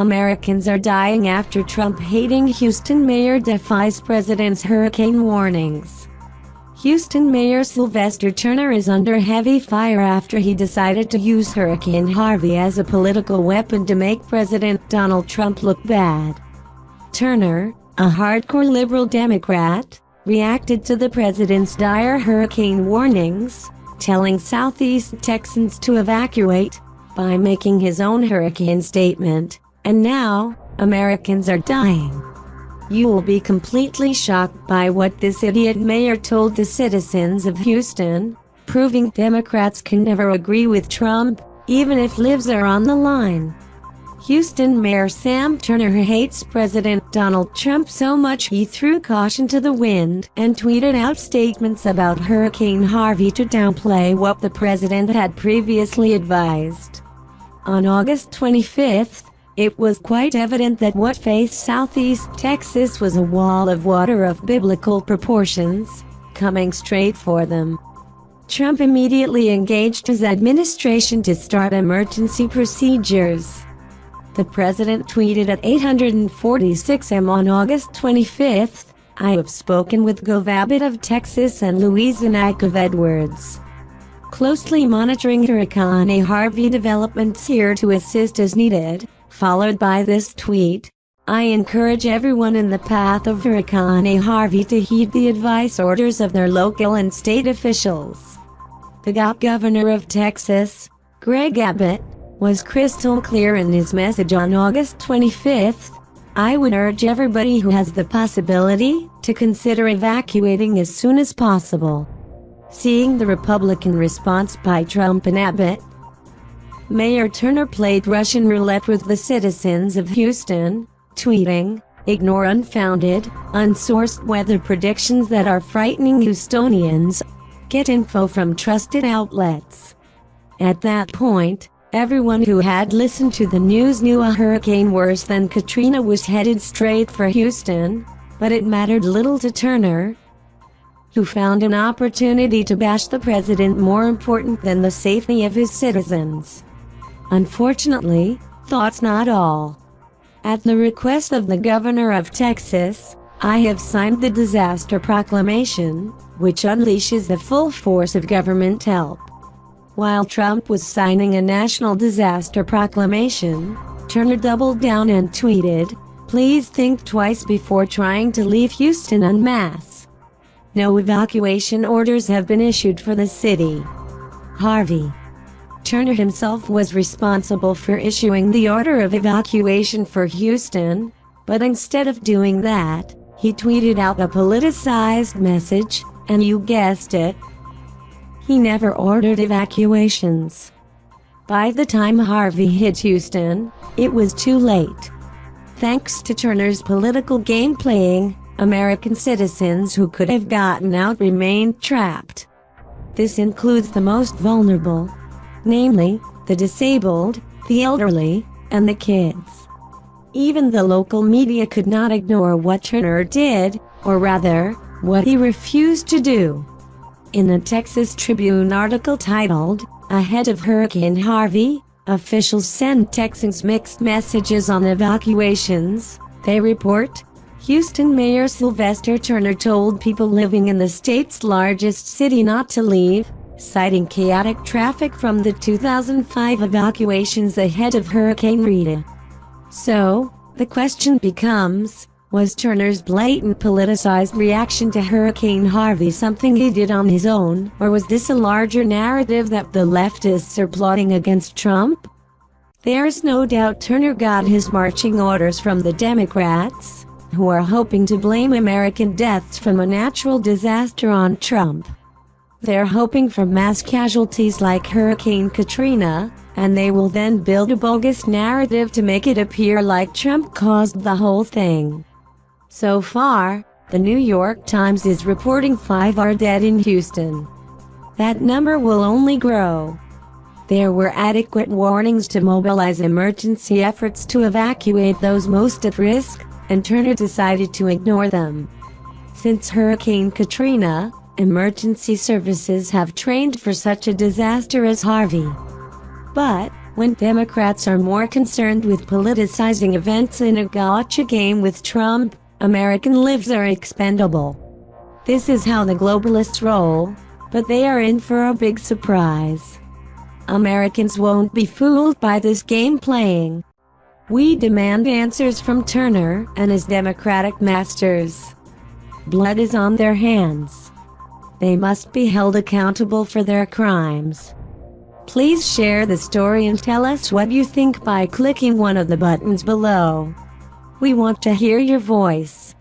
Americans are dying after Trump-hating Houston mayor defies president's hurricane warnings. Houston Mayor Sylvester Turner is under heavy fire after he decided to use Hurricane Harvey as a political weapon to make President Donald Trump look bad. Turner, a hardcore liberal Democrat, reacted to the president's dire hurricane warnings, telling Southeast Texans to evacuate, by making his own hurricane statement. And now, Americans are dying. You will be completely shocked by what this idiot mayor told the citizens of Houston, proving Democrats can never agree with Trump, even if lives are on the line. Houston Mayor Sam Turner hates President Donald Trump so much he threw caution to the wind and tweeted out statements about Hurricane Harvey to downplay what the president had previously advised. On August 25th, it was quite evident that what faced Southeast Texas was a wall of water of biblical proportions, coming straight for them. Trump immediately engaged his administration to start emergency procedures. The president tweeted at 8:46 am on August 25th, "I have spoken with Gov. Abbott of Texas and Louise Ike of Edwards. Closely monitoring Hurricane Harvey developments here to assist as needed." Followed by this tweet, "I encourage everyone in the path of Hurricane Harvey to heed the advice orders of their local and state officials." The governor of Texas, Greg Abbott, was crystal clear in his message on August 25th. "I would urge everybody who has the possibility to consider evacuating as soon as possible." Seeing the Republican response by Trump and Abbott, Mayor Turner played Russian roulette with the citizens of Houston, tweeting, "Ignore unfounded, unsourced weather predictions that are frightening Houstonians. Get info from trusted outlets." At that point, everyone who had listened to the news knew a hurricane worse than Katrina was headed straight for Houston, but it mattered little to Turner, who found an opportunity to bash the president more important than the safety of his citizens. Unfortunately, that's not all. At the request of the governor of Texas, I have signed the disaster proclamation, which unleashes the full force of government help. While Trump was signing a national disaster proclamation, Turner doubled down and tweeted, "Please think twice before trying to leave Houston en masse. No evacuation orders have been issued for the city." Harvey. Turner himself was responsible for issuing the order of evacuation for Houston, but instead of doing that, he tweeted out a politicized message, and you guessed it, he never ordered evacuations. By the time Harvey hit Houston, it was too late. Thanks to Turner's political game playing, American citizens who could have gotten out remained trapped. This includes the most vulnerable, namely, the disabled, the elderly, and the kids. Even the local media could not ignore what Turner did, or rather, what he refused to do. In a Texas Tribune article titled, "Ahead of Hurricane Harvey, Officials Send Texans Mixed Messages on Evacuations," they report, Houston Mayor Sylvester Turner told people living in the state's largest city not to leave, citing chaotic traffic from the 2005 evacuations ahead of Hurricane Rita. So, the question becomes, was Turner's blatant politicized reaction to Hurricane Harvey something he did on his own, or was this a larger narrative that the leftists are plotting against Trump? There's no doubt Turner got his marching orders from the Democrats, who are hoping to blame American deaths from a natural disaster on Trump. They're hoping for mass casualties like Hurricane Katrina, and they will then build a bogus narrative to make it appear like Trump caused the whole thing. So far, the New York Times is reporting 5 are dead in Houston. That number will only grow. There were adequate warnings to mobilize emergency efforts to evacuate those most at risk, and Turner decided to ignore them. Since Hurricane Katrina, emergency services have trained for such a disaster as Harvey. But, When Democrats are more concerned with politicizing events in a gotcha game with Trump, American lives are expendable. This is how the globalists roll, but they are in for a big surprise. Americans won't be fooled by this game playing. We demand answers from Turner and his Democratic masters. Blood is on their hands. They must be held accountable for their crimes. Please share the story and tell us what you think by clicking one of the buttons below. We want to hear your voice.